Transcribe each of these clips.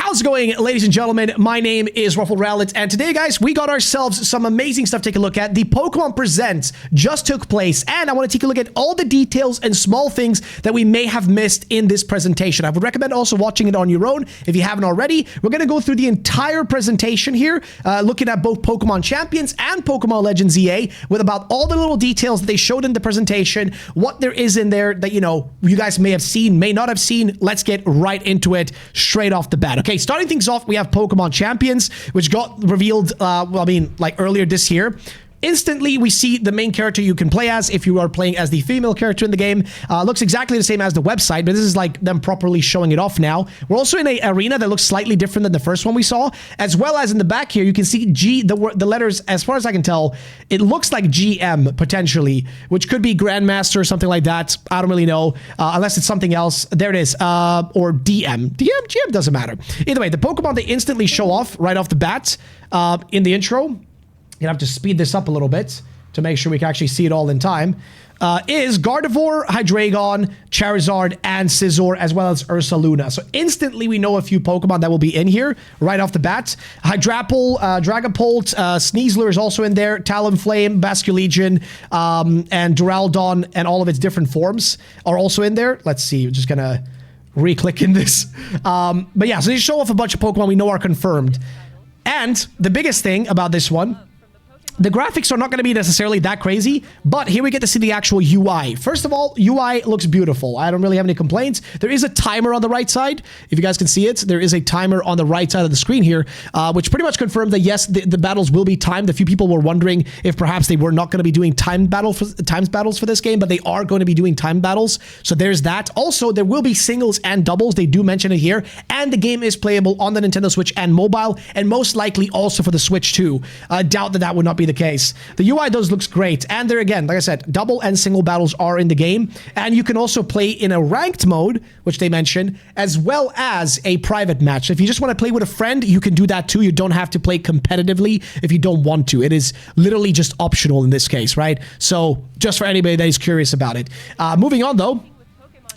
How's it going, ladies and gentlemen? My name is RuffledRowlit, and today, guys, we got ourselves some amazing stuff to take a look at. The Pokemon Presents just took place, and I want to take a look at all the details and small things that we may have missed in this presentation. I would recommend also watching it on your own if you haven't already. We're going to go through the entire presentation here, looking at both Pokemon Champions and Pokemon Legends EA, with about all the little details that they showed in the presentation, what there is in there that, you know, you guys may have seen, may not have seen. Let's get right into it straight off the bat. Okay, starting things off, we have Pokemon Champions, which got revealed, earlier this year. Instantly, we see the main character you can play as if you are playing as the female character in the game. Looks exactly the same as the website, but this is like them properly showing it off now. We're also in an arena that looks slightly different than the first one we saw, as well as in the back here, you can see the letters, as far as I can tell, it looks like GM, potentially, which could be Grandmaster or something like that. I don't really know, unless it's something else. There it is, or DM. GM doesn't matter. Either way, the Pokemon they instantly show off right off the bat in the intro. You have to speed this up a little bit to make sure we can actually see it all in time. Is Gardevoir, Hydreigon, Charizard, and Scizor, as well as Ursaluna. So instantly we know a few Pokemon that will be in here right off the bat. Hydrapple, Dragapult, Sneasler is also in there, Talonflame, Basculegion, and Duraludon, and all of its different forms are also in there. Let's see, we're just gonna re-click in this. But yeah, so they show off a bunch of Pokemon we know are confirmed. And the biggest thing about this one, the graphics are not going to be necessarily that crazy, but here we get to see the actual UI. First of all, UI looks beautiful. I don't really have any complaints. There is a timer on the right side. If you guys can see it, there is a timer on the right side of the screen here, which pretty much confirmed that, yes, the battles will be timed. A few people were wondering if perhaps they were not going to be doing timed battles for this game, but they are going to be doing timed battles. So there's that. Also, there will be singles and doubles. They do mention it here. And the game is playable on the Nintendo Switch and mobile, and most likely also for the Switch too. I doubt that would not be the case. The UI does looks great, and there again, like I said, double and single battles are in the game, and you can also play in a ranked mode, which they mention, as well as a private match. So if you just want to play with a friend, you can do that too. You don't have to play competitively if you don't want to. It is literally just optional in this case, right? So just for anybody that is curious about it. Moving on though,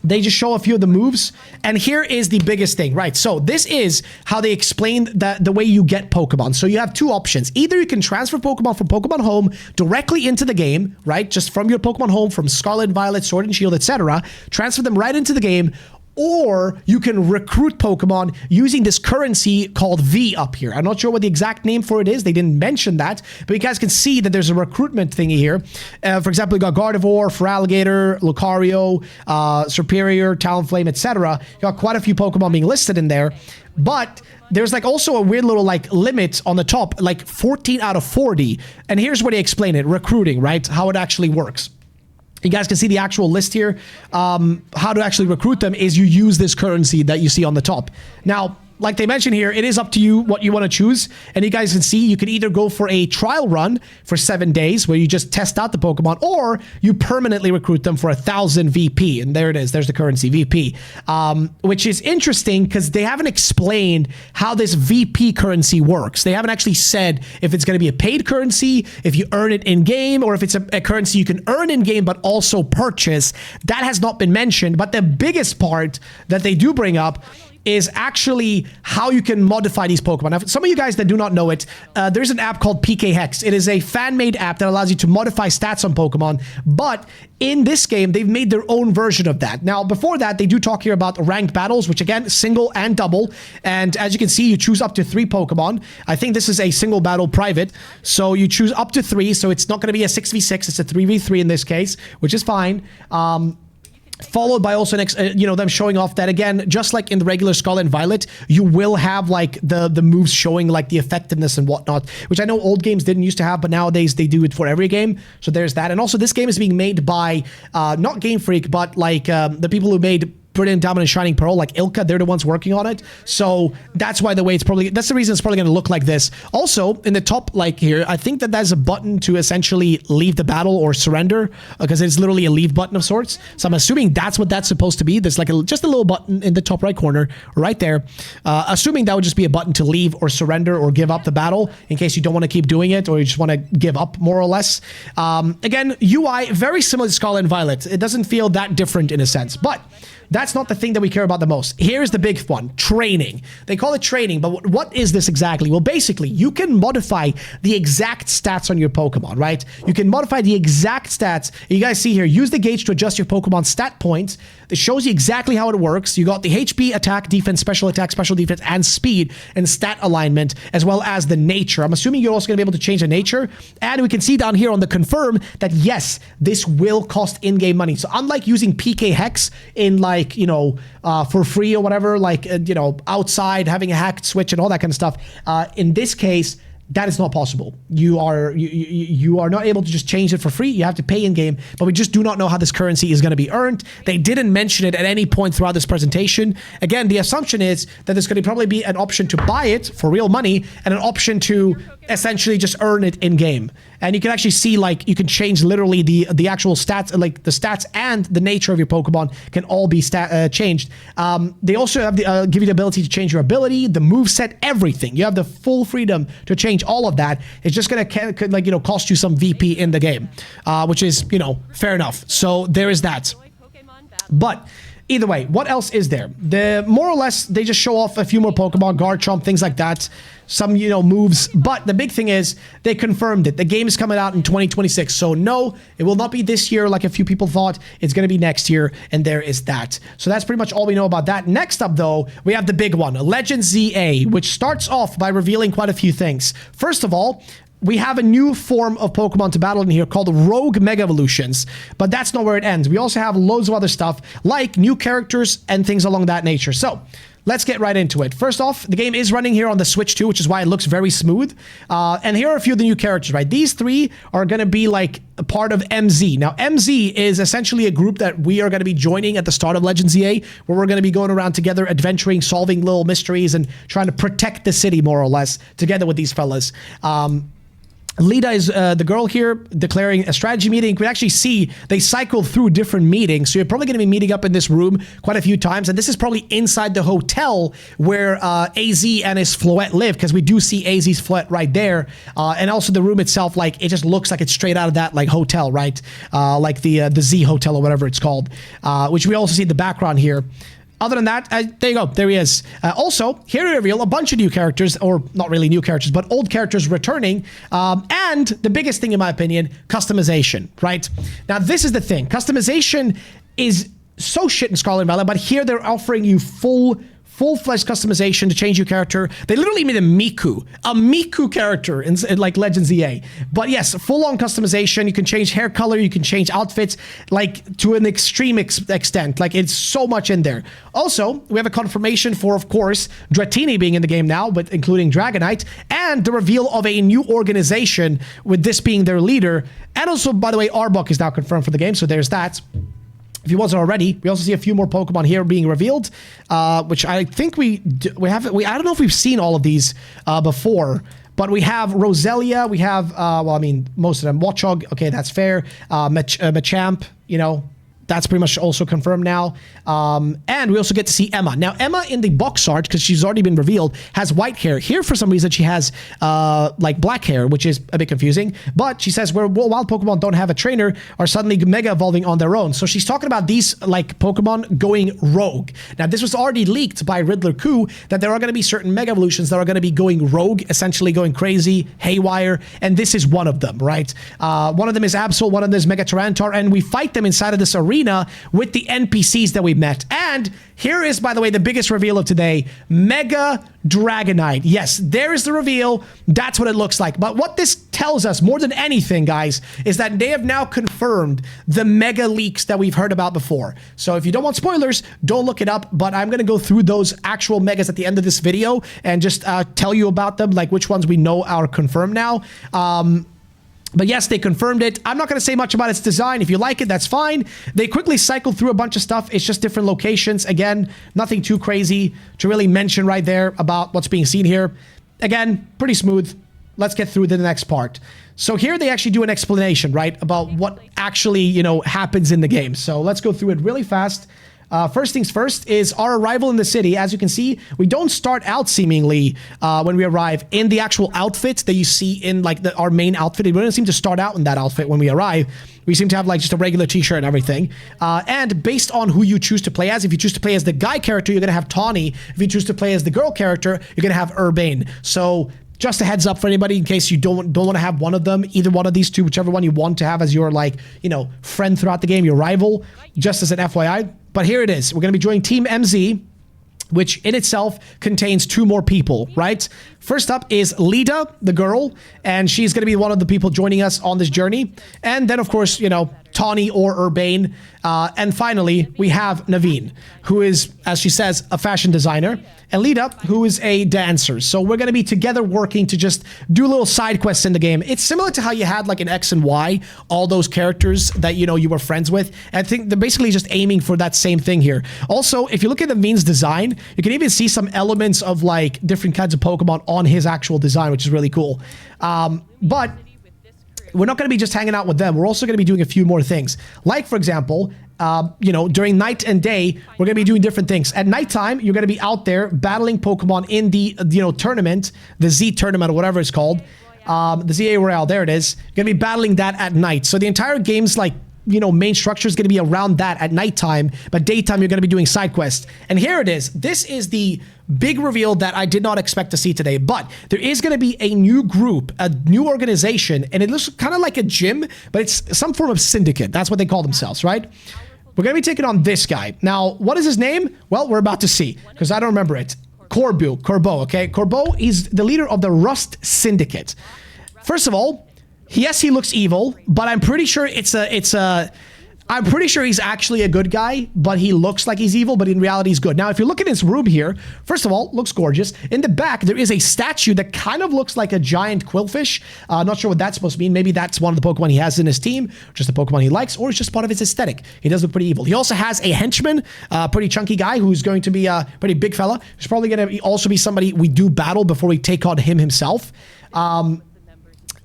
they just show a few of the moves, and here is the biggest thing, right? So this is how they explain the way you get Pokemon. So you have two options. Either you can transfer Pokemon from Pokemon Home directly into the game, right? Just from your Pokemon Home, from Scarlet and Violet, Sword and Shield, etc. Transfer them right into the game, or you can recruit Pokemon using this currency called V up here. I'm not sure what the exact name for it is. They didn't mention that, but you guys can see that there's a recruitment thingy here. For example, you got Gardevoir, Feraligatr, Lucario, Serperior, Talonflame, etc. You got quite a few Pokemon being listed in there, but there's like also a weird little like limit on the top, like 14 out of 40. And here's where they explain it, recruiting, right? How it actually works. You guys can see the actual list here. How to actually recruit them is you use this currency that you see on the top. Now, like they mentioned here, it is up to you what you want to choose. And you guys can see you can either go for a trial run for 7 days where you just test out the Pokemon, or you permanently recruit them for 1,000 VP. And there it is. There's the currency, VP. Which is interesting because they haven't explained how this VP currency works. They haven't actually said if it's going to be a paid currency, if you earn it in-game, or if it's a currency you can earn in-game but also purchase. That has not been mentioned. But the biggest part that they do bring up is actually how you can modify these Pokemon. Now, for some of you guys that do not know it, there's an app called PK Hex. It is a fan-made app that allows you to modify stats on Pokemon, but in this game, they've made their own version of that. Now, before that, they do talk here about ranked battles, which again, single and double, and as you can see, you choose up to 3 Pokemon. I think this is a single battle private, so you choose up to 3, so it's not going to be a 6v6, it's a 3v3 in this case, which is fine. Followed by also them showing off that, again, just like in the regular Scarlet and Violet, you will have like the moves showing like the effectiveness and whatnot, which I know old games didn't used to have, but nowadays they do it for every game. So there's that. And also this game is being made by not Game Freak, but like the people who made Brilliant Diamond and Shining Pearl, like Ilka, they're the ones working on it. So that's why the reason it's probably going to look like this. Also, in the top, like here, I think that there's a button to essentially leave the battle or surrender, because it's literally a leave button of sorts. So I'm assuming that's what that's supposed to be. There's like just a little button in the top right corner, right there. Assuming that would just be a button to leave or surrender or give up the battle in case you don't want to keep doing it or you just want to give up more or less. Again, UI, very similar to Scarlet and Violet. It doesn't feel that different in a sense, but that's not the thing that we care about the most. Here's the big one, training. They call it training, but what is this exactly? Well, basically, you can modify the exact stats on your Pokemon, right? You can modify the exact stats. You guys see here, use the gauge to adjust your Pokemon stat points. It shows you exactly how it works. You got the HP, attack, defense, special defense, and speed and stat alignment, as well as the nature. I'm assuming you're also going to be able to change the nature. And we can see down here on the confirm that yes, this will cost in-game money. So unlike using PK Hex in like, you know, for free or whatever, like, you know, outside having a hacked switch and all that kind of stuff, in this case, that is not possible. You are not able to just change it for free. You have to pay in game, but we just do not know how this currency is going to be earned. They didn't mention it at any point throughout this presentation. Again, the assumption is that there's going to probably be an option to buy it for real money and an option to essentially just earn it in game. And you can actually see, like, you can change literally the actual stats, like the stats and the nature of your Pokemon can all be changed. They also have the give you the ability to change your ability, the moveset, everything. You have the full freedom to change all of that. It's just gonna like, you know, cost you some VP in the game, which is, you know, fair enough. So there is that. But either way, what else is there? The more or less, they just show off a few more Pokemon, Garchomp, things like that. Some, you know, moves. But the big thing is they confirmed it. The game is coming out in 2026. So no, it will not be this year like a few people thought. It's going to be next year. And there is that. So that's pretty much all we know about that. Next up, though, we have the big one, Legend ZA, which starts off by revealing quite a few things. First of all, we have a new form of Pokemon to battle in here called Rogue Mega Evolutions, but that's not where it ends. We also have loads of other stuff like new characters and things along that nature. So let's get right into it. First off, the game is running here on the Switch 2, which is why it looks very smooth. And here are a few of the new characters, right? These three are going to be like a part of MZ. Now, MZ is essentially a group that we are going to be joining at the start of Legends ZA, where we're going to be going around together, adventuring, solving little mysteries, and trying to protect the city, more or less, together with these fellas. Lita is the girl here declaring a strategy meeting. You can actually see they cycle through different meetings. So you're probably going to be meeting up in this room quite a few times. And this is probably inside the hotel where AZ and his Floette live, because we do see AZ's Floette right there. And also the room itself, like, it just looks like it's straight out of that, like, hotel, right? Like the Z Hotel or whatever it's called, which we also see in the background here. Other than that, there you go. There he is. Also, here to reveal a bunch of new characters, or not really new characters, but old characters returning. And the biggest thing, in my opinion, customization, right? Now, this is the thing. Customization is so shit in Scarlet and Violet, but here they're offering you full-fledged customization to change your character. They literally made a Miku character in like Legends ZA. But yes, full-on customization. You can change hair color, you can change outfits, like, to an extreme extent. Like, it's so much in there. Also, we have a confirmation for, of course, Dratini being in the game now, but including Dragonite, and the reveal of a new organization, with this being their leader. And also, by the way, Arbok is now confirmed for the game, so there's that. If he wasn't already, we also see a few more Pokemon here being revealed, which I think I don't know if we've seen all of these before, but we have Roselia, we have, well, I mean, most of them. Watchog, okay, that's fair. Machamp, you know, that's pretty much also confirmed now. And we also get to see Emma. Now, Emma in the box art, because she's already been revealed, has white hair. Here, for some reason, she has like black hair, which is a bit confusing. But she says where wild Pokemon don't have a trainer are suddenly mega evolving on their own. So she's talking about these like Pokemon going rogue. Now, this was already leaked by Riddler Coup that there are going to be certain mega evolutions that are going to be going rogue, essentially going crazy, haywire, and this is one of them, right? One of them is Absol, one of them is Mega Tyranitar, and we fight them inside of this arena with the NPCs that we met. And here is, by the way, the biggest reveal of today, Mega Dragonite. Yes, there is the reveal. That's what it looks like. But what this tells us more than anything, guys, is that they have now confirmed the mega leaks that we've heard about before. So if you don't want spoilers, don't look it up, but I'm going to go through those actual megas at the end of this video and just tell you about them, like which ones we know are confirmed now. But yes, they confirmed it. I'm not going to say much about its design. If you like it, that's fine. They quickly cycled through a bunch of stuff. It's just different locations. Again, nothing too crazy to really mention right there about what's being seen here. Again, pretty smooth. Let's get through to the next part. So here they actually do an explanation, right, about what actually, you know, happens in the game. So let's go through it really fast. First things first is our arrival in the city. As you can see, we don't start out seemingly when we arrive in the actual outfit that you see in like our main outfit. We don't seem to start out in that outfit when we arrive. We seem to have like just a regular t-shirt and everything. And based on who you choose to play as, if you choose to play as the guy character, you're going to have Tawny. If you choose to play as the girl character, you're going to have Urbane. So just a heads up for anybody in case you don't want to have one of them, either one of these two, whichever one you want to have as your like, you know, friend throughout the game, your rival, just as an FYI. But here it is. We're going to be joining Team MZ, which in itself contains 2 more people, right? First up is Lida, the girl, and she's going to be one of the people joining us on this journey. And then, of course, you know, Tawny or Urbane. And finally, we have Naveen, who is, as she says, a fashion designer, and Lida, who is a dancer. So we're going to be together working to just do little side quests in the game. It's similar to how you had like an X and Y, all those characters that, you know, you were friends with. And I think they're basically just aiming for that same thing here. Also, if you look at Naveen's design, you can even see some elements of like different kinds of Pokemon on his actual design, which is really cool. But we're not going to be just hanging out with them. We're also going to be doing a few more things. Like, for example, you know, during night and day, we're going to be doing different things. At nighttime, you're going to be out there battling Pokemon in the, you know, tournament, the Z tournament or whatever it's called. The ZA Royale, there it is. You're going to be battling that at night. So the entire game's like, you know, main structure is going to be around that at nighttime, but daytime you're going to be doing side quests. And here it is. This is the big reveal that I did not expect to see today, but there is going to be a new group, a new organization, and it looks kind of like a gym, but it's some form of syndicate. That's what they call themselves, right? We're going to be taking on this guy. Now, what is his name? Well, we're about to see, because I don't remember it. Corbeau, okay? Corbeau is the leader of the Rust Syndicate. First of all, yes, he looks evil, but I'm pretty sure I'm pretty sure he's actually a good guy, but he looks like he's evil, but in reality he's good. Now, if you look at his room here, first of all, looks gorgeous. In the back, there is a statue that kind of looks like a giant quillfish. Not sure what that's supposed to mean. Maybe that's one of the Pokemon he has in his team, just a Pokemon he likes, or it's just part of his aesthetic. He does look pretty evil. He also has a henchman, a pretty chunky guy who's going to be a pretty big fella. He's probably going to also be somebody we do battle before we take on him himself. And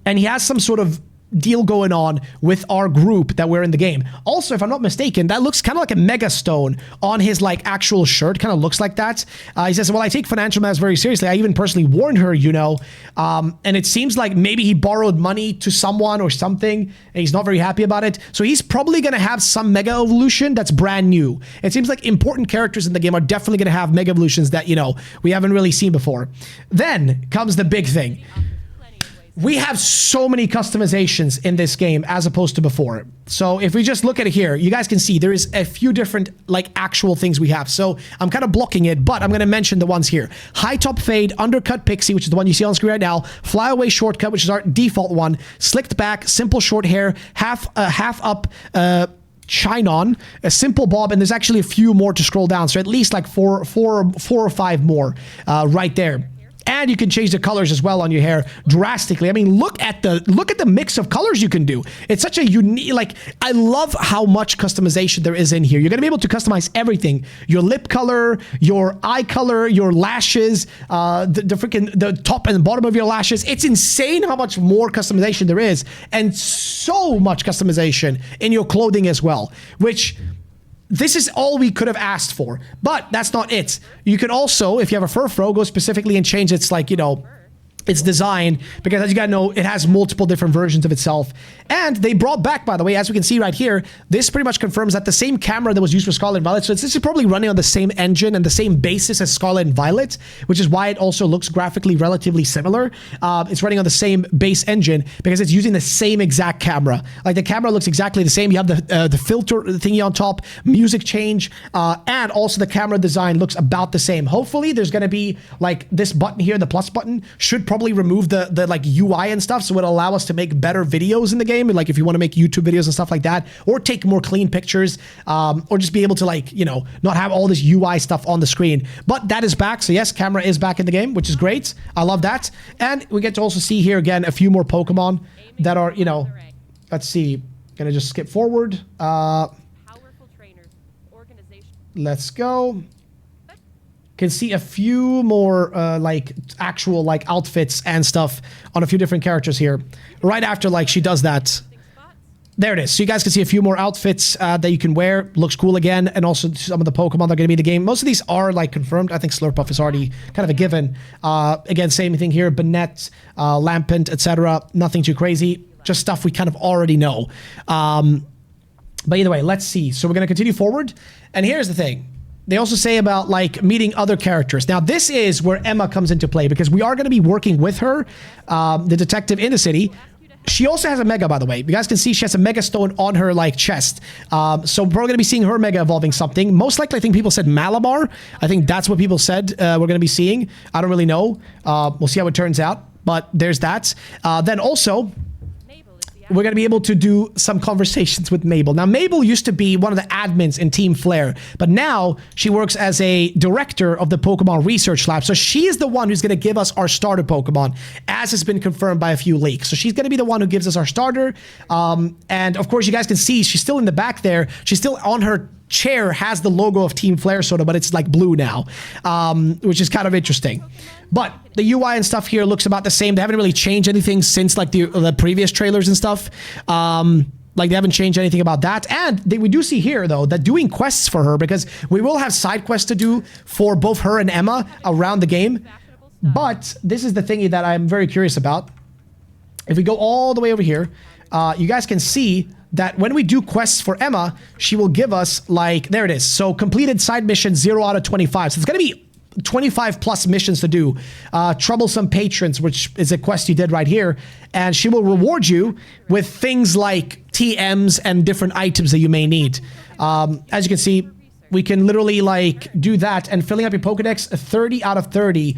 he has some sort of deal going on with our group that we're in the game. Also, if I'm not mistaken, that looks kind of like a mega stone on his like actual shirt. Kind of looks like that. He says, well, I take financial matters very seriously. I even personally warned her, you know, and it seems like maybe he borrowed money to someone or something and he's not very happy about it. So he's probably going to have some mega evolution that's brand new. It seems like important characters in the game are definitely going to have mega evolutions that, you know, we haven't really seen before. Then comes the big thing. We have so many customizations in this game as opposed to before. So if we just look at it here, you guys can see there is a few different like actual things we have. So I'm kind of blocking it, but I'm going to mention the ones here. High top fade, undercut pixie, which is the one you see on screen right now. Flyaway shortcut, which is our default one. Slicked back, simple short hair, half up, shine on, a simple bob, and there's actually a few more to scroll down. So at least like four or five more right there. And you can change the colors as well on your hair drastically. I mean, look at the mix of colors you can do. It's such a unique, like, I love how much customization there is in here. You're going to be able to customize everything. Your lip color, your eye color, your lashes, the top and bottom of your lashes. It's insane how much more customization there is. And so much customization in your clothing as well, which... this is all we could have asked for, but that's not it. You can also, if you have a Furfro, go specifically and change its, like, you know, its design, because as you gotta know, it has multiple different versions of itself. And they brought back, by the way, as we can see right here, this pretty much confirms that the same camera that was used for Scarlet and Violet, so this is probably running on the same engine and the same basis as Scarlet and Violet, which is why it also looks graphically relatively similar. It's running on the same base engine because it's using the same exact camera. Like, the camera looks exactly the same. You have the filter thingy on top, music change, and also the camera design looks about the same. Hopefully, there's gonna be, like, this button here, the plus button, should probably remove the like UI and stuff, so it'll allow us to make better videos in the game, like if you want to make YouTube videos and stuff like that, or take more clean pictures, or just be able to, like, you know, not have all this UI stuff on the screen. But that is back, so yes, camera is back in the game, which is great. I love that. And we get to also see here again a few more Pokemon that are, you know, let's see, gonna just skip forward. Let's go. Can see a few more like actual like outfits and stuff on a few different characters here right after like she does that. there it is. So you guys can see a few more outfits that you can wear. Looks cool again. And also some of the Pokemon that are going to be in the game. Most of these are like confirmed. I think Slurpuff is already kind of a given. Again, same thing here. Banette, Lampent, etc. Nothing too crazy. Just stuff we kind of already know. But either way, let's see. So we're going to continue forward. And here's the thing. They also say about like meeting other characters. Now this is where Emma comes into play because we are going to be working with her, the detective in the city. She also has a Mega, by the way. You guys can see she has a Mega Stone on her like chest. So we're going to be seeing her Mega evolving something. Most likely, I think people said Malamar. I think that's what people said we're going to be seeing. I don't really know. We'll see how it turns out. But there's that. Then also, we're going to be able to do some conversations with Mabel. Now, Mabel used to be one of the admins in Team Flare, but now she works as a director of the Pokemon Research Lab. So she is the one who's going to give us our starter Pokemon, as has been confirmed by a few leaks. So she's going to be the one who gives us our starter. And of course, you guys can see she's still in the back there. She's still on her chair, has the logo of Team Flare sort of, but it's like blue now, which is kind of interesting. But the UI and stuff here looks about the same. They haven't really changed anything since like the previous trailers and stuff. Like they haven't changed anything about that. And we do see here though that doing quests for her, because we will have side quests to do for both her and Emma around the game. But this is the thingy that I'm very curious about. If we go all the way over here, you guys can see that when we do quests for Emma, she will give us like, there it is. So completed side mission 0 out of 25. So it's going to be 25 plus missions to do. Troublesome Patrons, which is a quest you did right here. And she will reward you with things like TMs and different items that you may need. As you can see, we can literally like do that, and filling up your Pokedex 30 out of 30,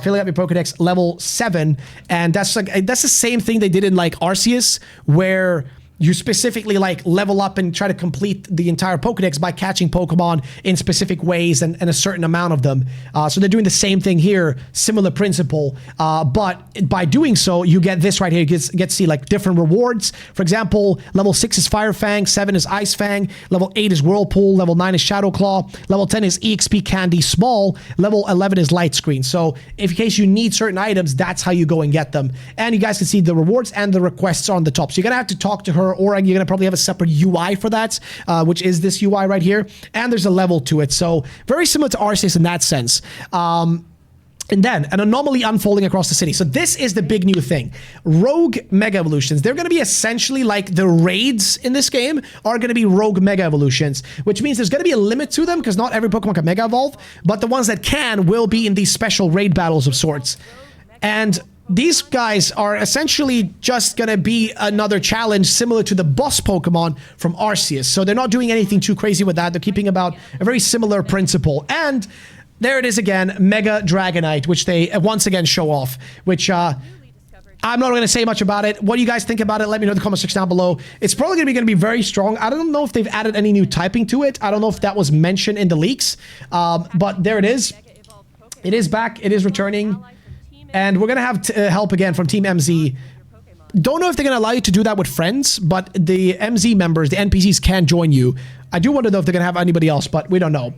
filling up your Pokedex level 7. And that's like, that's the same thing they did in like Arceus, where you specifically like level up and try to complete the entire Pokedex by catching Pokemon in specific ways and a certain amount of them. So they're doing the same thing here, similar principle. But by doing so, you get this right here. You get to see like different rewards. For example, level 6 is Fire Fang, 7 is Ice Fang, level 8 is Whirlpool, level 9 is Shadow Claw, level 10 is EXP Candy Small, level 11 is Light Screen. So if in case you need certain items, that's how you go and get them. And you guys can see the rewards and the requests are on the top. So you're going to have to talk to her, or you're going to probably have a separate UI for that, which is this UI right here. And there's a level to it. So very similar to Arceus in that sense. And then an anomaly unfolding across the city. So this is the big new thing. Rogue Mega Evolutions. They're going to be essentially like the raids in this game are going to be Rogue Mega Evolutions, which means there's going to be a limit to them because not every Pokemon can Mega Evolve, but the ones that can will be in these special raid battles of sorts. And these guys are essentially just going to be another challenge similar to the boss Pokemon from Arceus. So they're not doing anything too crazy with that. They're keeping about a very similar principle. And there it is again, Mega Dragonite, which they once again show off, which I'm not going to say much about it. What do you guys think about it? Let me know in the comment section down below. It's probably going to be very strong. I don't know if they've added any new typing to it. I don't know if that was mentioned in the leaks. But there it is. It is back. It is returning. And we're going to have help again from Team MZ. Don't know if they're going to allow you to do that with friends, but the MZ members, the NPCs can join you. I do wonder though if they're going to have anybody else, but we don't know.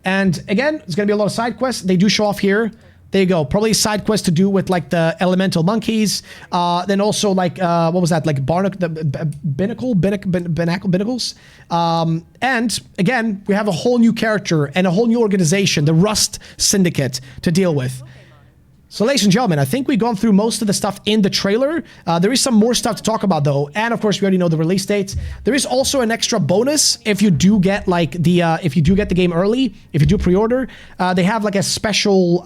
And again, it's going to be a lot of side quests. They do show off here. There you go. Probably side quests to do with like the elemental monkeys. Then also like, what was that? Like Binnacles. And again, we have a whole new character and a whole new organization, the Rust Syndicate, to deal with. So ladies and gentlemen, I think we've gone through most of the stuff in the trailer. There is some more stuff to talk about though. And of course, we already know the release dates. There is also an extra bonus if you do get like the, if you do get the game early, if you do pre-order, they have like a special,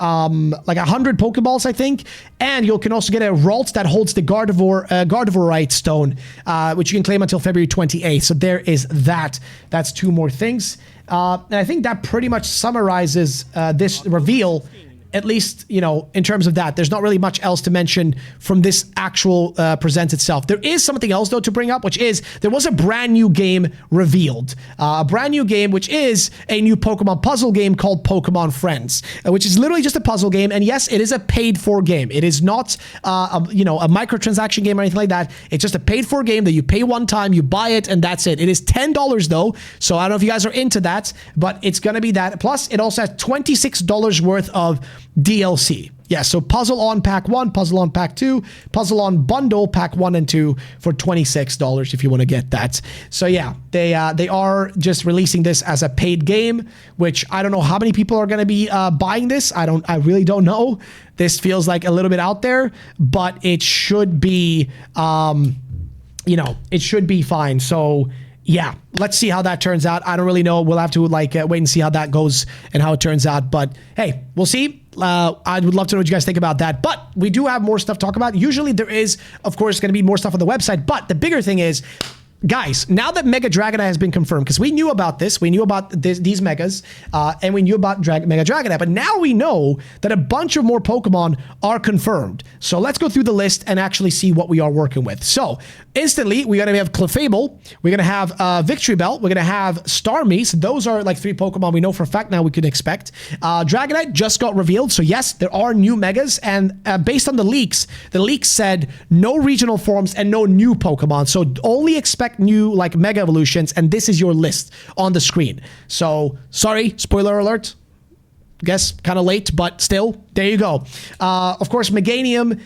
like 100 Pokeballs, I think. And you can also get a Ralt that holds the Gardevoirite stone, which you can claim until February 28th. So there is that. That's 2 more things. And I think that pretty much summarizes this reveal. At least, you know, in terms of that, there's not really much else to mention from this actual present itself. There is something else, though, to bring up, which is there was a brand new game revealed. A brand new game, which is a new Pokemon puzzle game called Pokemon Friends, which is literally just a puzzle game. And yes, it is a paid-for game. It is not, you know, a microtransaction game or anything like that. It's just a paid-for game that you pay one time, you buy it, and that's it. It is $10, though, so I don't know if you guys are into that, but it's going to be that. Plus, it also has $26 worth of DLC. Yeah, so Puzzle On Pack 1, Puzzle On Pack 2, Puzzle On Bundle Pack 1 and 2 for $26 if you want to get that. So yeah, they are just releasing this as a paid game, which I don't know how many people are going to be buying this. I really don't know. This feels like a little bit out there, but it should be, it should be fine. So yeah, let's see how that turns out. I don't really know. We'll have to wait and see how that goes and how it turns out. But hey, we'll see. I would love to know what you guys think about that. But we do have more stuff to talk about. Usually there is, of course, going to be more stuff on the website. But the bigger thing is, guys, now that Mega Dragonite has been confirmed, because we knew about this, we knew about these megas, and we knew about Mega Dragonite, but now we know that a bunch of more Pokemon are confirmed. So let's go through the list and actually see what we are working with. So instantly, we're going to have Clefable, we're going to have Victory Bell, we're going to have Starmie. So those are like 3 Pokemon we know for a fact now we can expect. Dragonite just got revealed, so yes, there are new megas, and based on the leaks said no regional forms and no new Pokemon, so only expect new like mega evolutions, and this is your list on the screen. So sorry, spoiler alert, guess kind of late, but still, there you go. Of course, Meganium,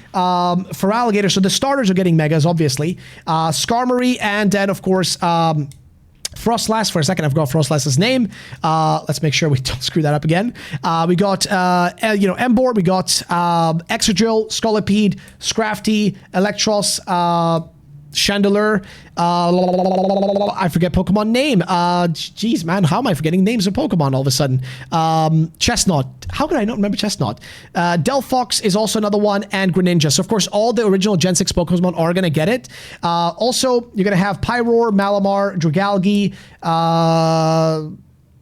for Alligator, so the starters are getting megas, obviously. Skarmory, and then of course Frostlass. For a second I forgot Frostlass's name. Let's make sure we don't screw that up again. We got Emboar, we got Excadrill, Scolipede, Scrafty, Electros, Chandelure, I forget Pokemon name. Jeez, man, how am I forgetting names of Pokemon all of a sudden? Chestnut. How could I not remember Chestnut? Delphox is also another one, and Greninja. So, of course, all the original Gen 6 Pokemon are going to get it. Also, you're going to have Pyroar, Malamar, Dragalge.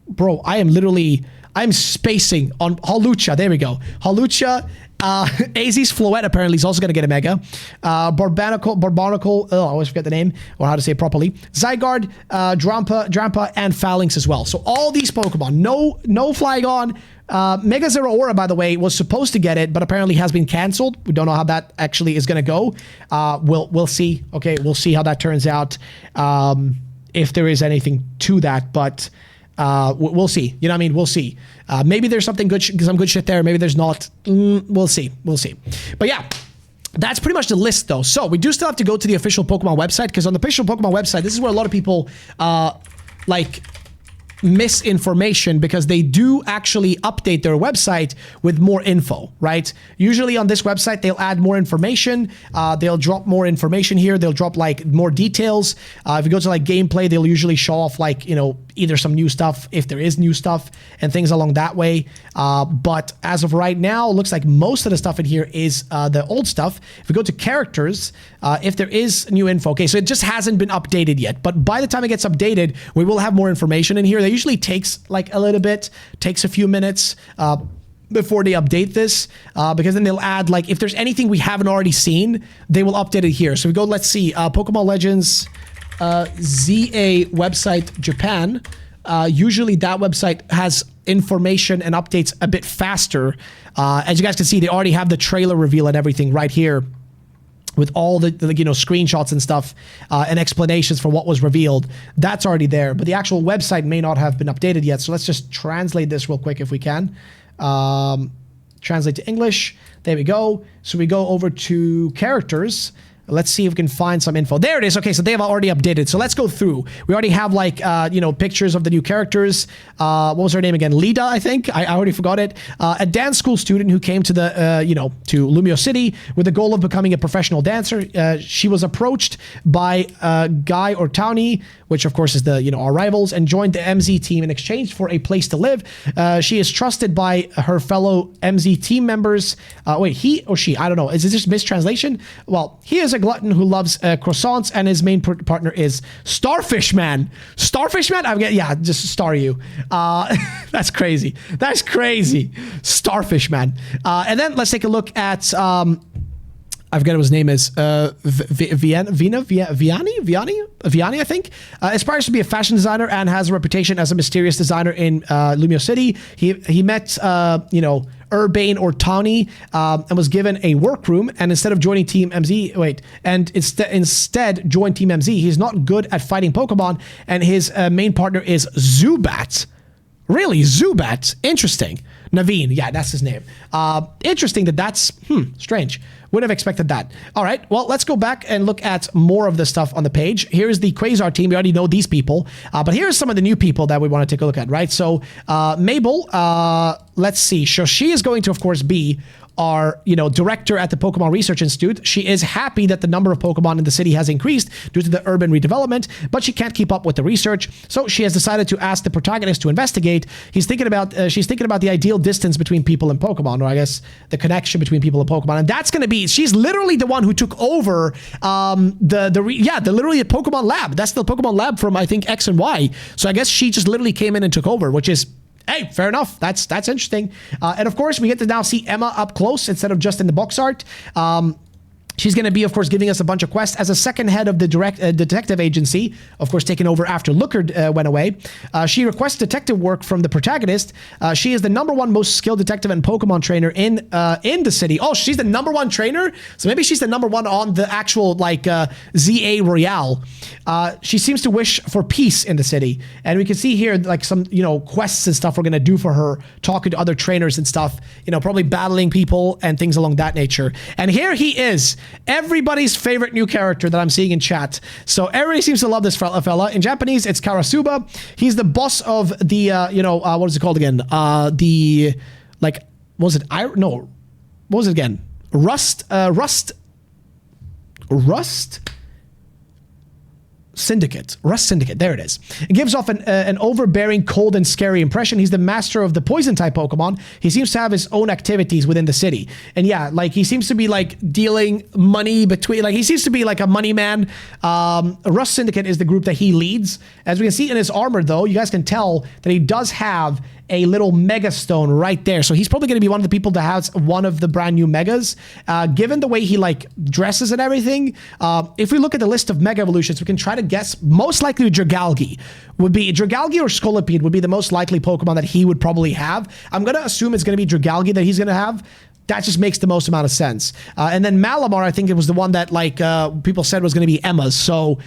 Bro, I'm spacing on Hawlucha. There we go. Hawlucha. AZ's Floette apparently is also going to get a mega. Barbarnacle, I always forget the name, or how to say it properly. Zygarde, Drampa, and Phalanx as well. So all these Pokemon, no Flygon. Mega Zeraora, by the way, was supposed to get it, but apparently has been canceled. We don't know how that actually is going to go. We'll see. Okay, we'll see how that turns out. If there is anything to that, but we'll see. You know what I mean? We'll see. Maybe there's some good shit there. Maybe there's not. We'll see. We'll see. But yeah, that's pretty much the list, though. So we do still have to go to the official Pokemon website, because on the official Pokemon website, this is where a lot of people misinformation, because they do actually update their website with more info, right? Usually on this website, they'll add more information. They'll drop more information here. They'll drop like more details. If you go to like gameplay, they'll usually show off like, either some new stuff, if there is new stuff, and things along that way. But as of right now, it looks like most of the stuff in here is the old stuff. If we go to characters, if there is new info, okay, so it just hasn't been updated yet. But by the time it gets updated, we will have more information in here. That usually takes like a little bit, takes a few minutes before they update this, because then they'll add, like, if there's anything we haven't already seen, they will update it here. So we go, let's see, Pokemon Legends ZA website Japan. Usually that website has information and updates a bit faster. As you guys can see, they already have the trailer reveal and everything right here, with all the screenshots and stuff, and explanations for what was revealed. That's already there, but the actual website may not have been updated yet. So let's just translate this real quick if we can. Translate to English. There we go. So we go over to characters. Let's see if we can find some info. There it is. Okay, so they have already updated. So let's go through. We already have like, pictures of the new characters. What was her name again? Lida, I think. I already forgot it. A dance school student who came to the, to Lumio City with the goal of becoming a professional dancer. She was approached by Guy Ortani, which of course is the, our rivals, and joined the MZ team in exchange for a place to live. She is trusted by her fellow MZ team members. Wait, he or she? I don't know. Is this just mistranslation? Well, he is a glutton who loves croissants, and his main partner is Starfish Man. Starfish Man? Just star you. That's crazy. That's crazy. Starfish Man. And then let's take a look at I forget what his name is. Vianney, I think. Aspires to be a fashion designer and has a reputation as a mysterious designer in Lumio City. He met, Urbane Ortani, and was given a workroom. And instead of joining Team MZ, instead joined Team MZ. He's not good at fighting Pokemon, and his main partner is Zubat. Really, Zubat. Interesting. Naveen. Yeah, that's his name. Interesting that's strange. Wouldn't have expected that. All right, well, let's go back and look at more of the stuff on the page. Here's the Quasar team. We already know these people, but here's some of the new people that we want to take a look at, right? So Mabel, let's see. So she is going to, of course, be our, director at the Pokemon Research Institute. She is happy that the number of Pokemon in the city has increased due to the urban redevelopment, but she can't keep up with the research. So she has decided to ask the protagonist to investigate. She's thinking about the ideal distance between people and Pokemon, or I guess the connection between people and Pokemon. And that's going to be, she's literally the one who took over literally a Pokemon lab. That's the Pokemon lab from, I think, X and Y. So I guess she just literally came in and took over, which is, hey, fair enough. That's interesting. And of course, we get to now see Emma up close instead of just in the box art. She's going to be, of course, giving us a bunch of quests as a second head of the detective agency, of course, taken over after Looker went away. She requests detective work from the protagonist. She is the #1 most skilled detective and Pokemon trainer in the city. Oh, she's the #1 trainer? So maybe she's the #1 on the actual, ZA Royale. She seems to wish for peace in the city. And we can see here, some, quests and stuff we're going to do for her, talking to other trainers and stuff, probably battling people and things along that nature. And here he is. Everybody's favorite new character that I'm seeing in chat. So everybody seems to love this fella. In Japanese, it's Karasuba. He's the boss of the, what is it called again? What was it again? Rust Syndicate. Rust Syndicate. There it is. It gives off an overbearing, cold, and scary impression. He's the master of the poison-type Pokemon. He seems to have his own activities within the city. And yeah, he seems to be, dealing money between... he seems to be, a money man. Rust Syndicate is the group that he leads. As we can see in his armor, though, you guys can tell that he does have a little Mega Stone right there. So he's probably going to be one of the people that has one of the brand new Megas. Given the way he dresses and everything, if we look at the list of Mega Evolutions, we can try to guess. Most likely Dragalge or Scolipede would be the most likely Pokemon that he would probably have. I'm going to assume it's going to be Dragalge that he's going to have. That just makes the most amount of sense. And then Malamar, I think it was the one that people said was going to be Emma's. So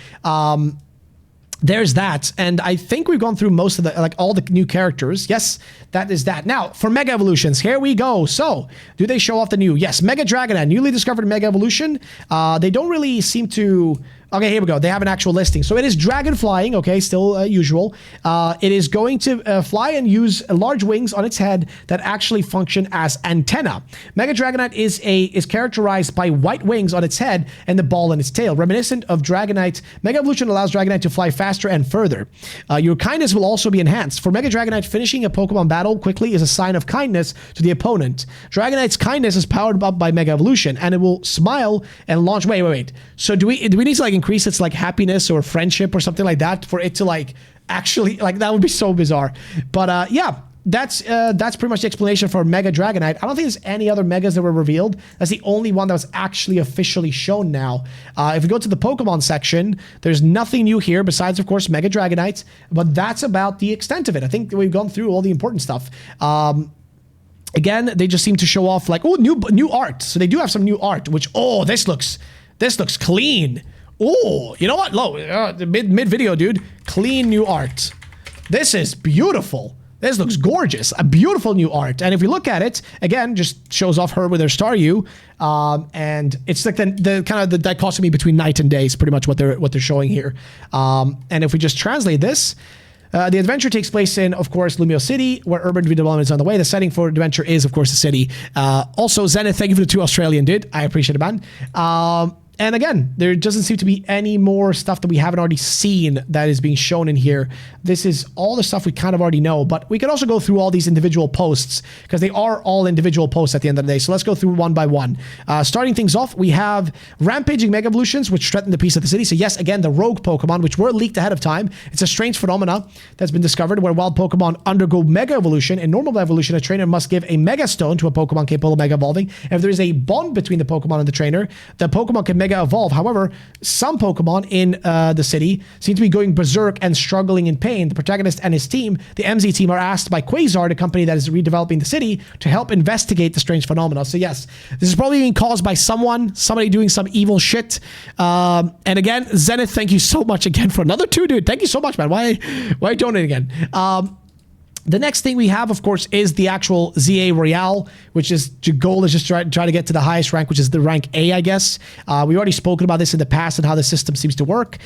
there's that, and I think we've gone through most of the, all the new characters. Yes, that is that. Now, for Mega Evolutions, here we go. So, do they show off the new? Yes, Mega Dragonite, newly discovered Mega Evolution. They don't really seem to... Okay, here we go. They have an actual listing. So it is dragon flying, okay, still usual. It is going to fly and use large wings on its head that actually function as antenna. Mega Dragonite is characterized by white wings on its head and the ball in its tail. Reminiscent of Dragonite, Mega Evolution allows Dragonite to fly faster and further. Your kindness will also be enhanced. For Mega Dragonite, finishing a Pokemon battle quickly is a sign of kindness to the opponent. Dragonite's kindness is powered up by Mega Evolution, and it will smile and launch... Wait. So do we need to increase its happiness or friendship or something like that for it to actually that would be so bizarre. But yeah, that's pretty much the explanation for Mega Dragonite. I don't think there's any other Megas that were revealed. That's the only one that was actually officially shown now. If we go to the Pokemon section, there's nothing new here besides, of course, Mega Dragonite. But that's about the extent of it. I think we've gone through all the important stuff. Again, they just seem to show off new art. So they do have some new art, which, this looks clean. Oh, you know what? Mid video, dude. Clean new art. This is beautiful. This looks gorgeous. A beautiful new art. And if we look at it, again, just shows off her with her Staryu. And it's the kind of the dichotomy between night and day is pretty much what they're showing here. And if we just translate this, the adventure takes place in, of course, Lumio City, where urban redevelopment is on the way. The setting for adventure is, of course, the city. Also, Zenith, thank you for the 2 Australian, dude. I appreciate it, man. And again, there doesn't seem to be any more stuff that we haven't already seen that is being shown in here. This is all the stuff we kind of already know, but we could also go through all these individual posts because they are all individual posts at the end of the day. So let's go through one by one. Starting things off, we have Rampaging Mega Evolutions, which threaten the peace of the city. So yes, again, the rogue Pokemon, which were leaked ahead of time. It's a strange phenomena that's been discovered where wild Pokemon undergo Mega Evolution. In normal evolution, a trainer must give a Mega Stone to a Pokemon capable of Mega Evolving. And if there is a bond between the Pokemon and the trainer, the Pokemon can Mega Evolve. However, some Pokemon in the city seem to be going berserk and struggling in pain. The protagonist and his team, the MZ team, are asked by Quasar, the company that is redeveloping the city, to help investigate the strange phenomena. So yes, this is probably being caused by somebody doing some evil shit. And again, Zenith, thank you so much again for another 2, dude. Thank you so much, man. Why don't it again? The next thing we have, of course, is the actual ZA Royale, which is the goal is just try to get to the highest rank, which is the rank A, I guess. We already spoken about this in the past and how the system seems to work.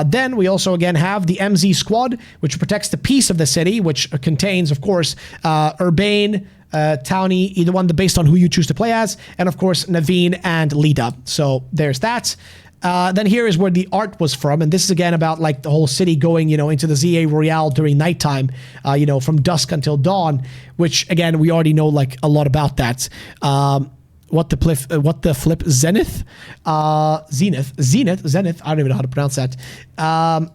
Then we also, again, have the MZ Squad, which protects the peace of the city, which contains, of course, Urbane, Townie, either one based on who you choose to play as, and, of course, Naveen and Lida. So there's that. Then here is where the art was from, and this is again about like the whole city going, into the ZA Royale during nighttime, from dusk until dawn, which again we already know like a lot about that. What the flip Zenith, Zenith. I don't even know how to pronounce that.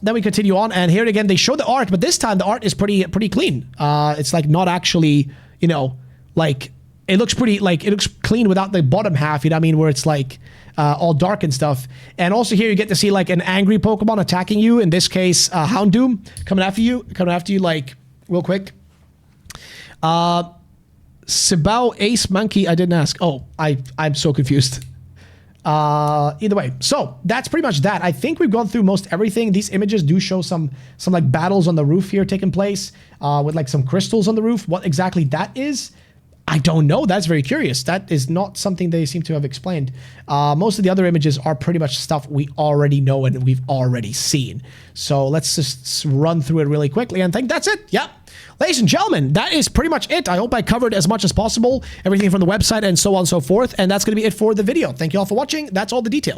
Then we continue on, and here again they show the art, but this time the art is pretty clean. It's like not actually, like it looks it looks clean without the bottom half. You know what I mean? Where it's like. All dark and stuff. And also here you get to see like an angry Pokemon attacking you. In this case, Houndoom coming after you like real quick. Sibao Ace Monkey, I didn't ask. Oh, I'm so confused. Either way, so that's pretty much that. I think we've gone through most everything. These images do show some like battles on the roof here taking place with like some crystals on the roof. What exactly that is, I don't know. That's very curious. That is not something they seem to have explained. Most of the other images are pretty much stuff we already know and we've already seen. So let's just run through it really quickly and think that's it. Yep. Ladies and gentlemen, that is pretty much it. I hope I covered as much as possible, everything from the website and so on and so forth. And that's going to be it for the video. Thank you all for watching. That's all the details.